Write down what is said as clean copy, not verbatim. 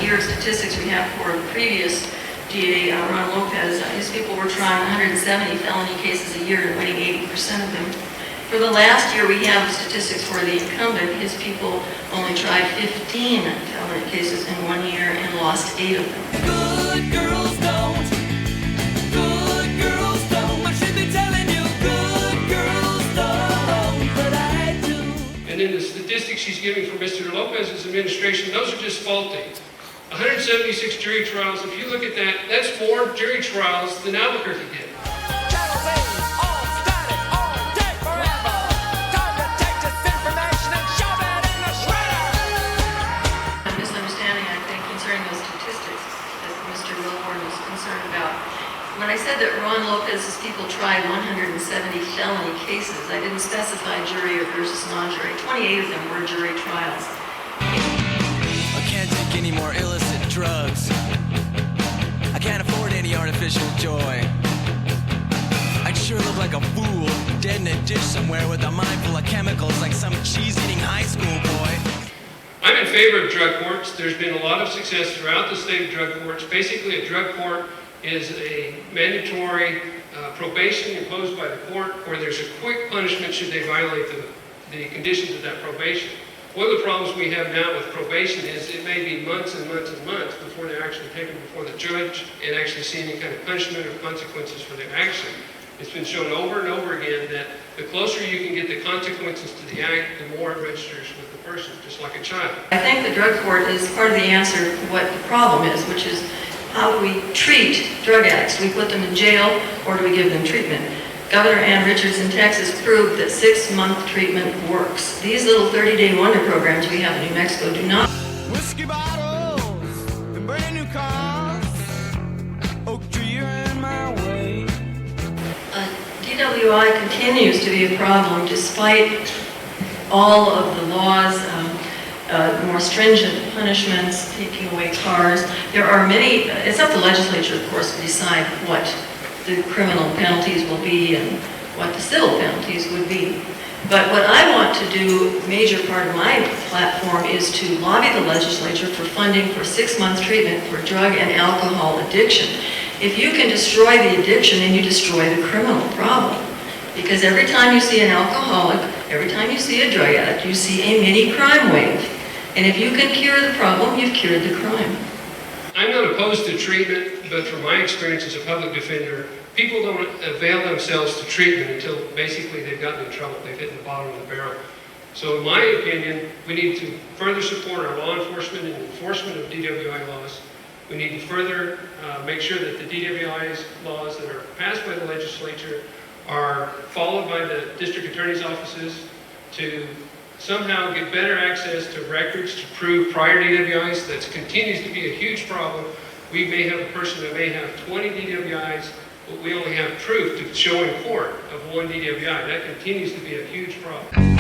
year statistics we have for the previous DA, Ron Lopez. His people were trying 170 felony cases a year and winning 80% of them. For the last year, we have statistics for the incumbent. His people only tried 15 felony cases in 1 year and lost 8 of them. Good girls don't. Good girls don't. I should be telling you, good girls don't, but I do. And then the statistics she's giving for Mr. Lopez's administration, those are just faulty. 176 jury trials, if you look at that, that's more jury trials than Albuquerque did. When I said that Ron Lopez's people tried 170 felony cases, I didn't specify jury versus non-jury. 28 of them were jury trials. I can't take any more illicit drugs. I can't afford any artificial joy. I'd sure look like a fool, dead in a ditch somewhere with a mind full of chemicals like some cheese-eating high school boy. I'm in favor of drug courts. There's been a lot of success throughout the state of drug courts. Basically, a drug court is a mandatory probation imposed by the court where there's a quick punishment should they violate the conditions of that probation. One of the problems we have now with probation is it may be months and months and months before they're actually taken before the judge and actually see any kind of punishment or consequences for their action. It's been shown over and over again that the closer you can get the consequences to the act, the more it registers with the person, just like a child. I think the drug court is part of the answer to what the problem is, which is how do we treat drug addicts? Do we put them in jail or do we give them treatment? Governor Ann Richards in Texas proved that 6-month treatment works. These little 30-day wonder programs we have in New Mexico do not. Whiskey bottles and brand new cars. Oak tree, you're in my way. DWI continues to be a problem despite all of the laws, more stringent punishments, taking away cars. There are many, it's up to the legislature, of course, to decide what the criminal penalties will be and what the civil penalties would be. But what I want to do, a major part of my platform, is to lobby the legislature for funding for 6-month treatment for drug and alcohol addiction. If you can destroy the addiction, then you destroy the criminal problem. Because every time you see an alcoholic, every time you see a drug addict, you see a mini crime wave. And if you can cure the problem, you've cured the crime. I'm not opposed to treatment, but from my experience as a public defender, people don't avail themselves to treatment until basically they've gotten in trouble. They've hit the bottom of the barrel. So in my opinion, we need to further support our law enforcement and enforcement of DWI laws. We need to further make sure that the DWI laws that are passed by the legislature are followed by the district attorney's offices to somehow get better access to records to prove prior DWIs. That continues to be a huge problem. We may have a person that may have 20 DWIs, but we only have proof to show in court of 1 DWI. That continues to be a huge problem.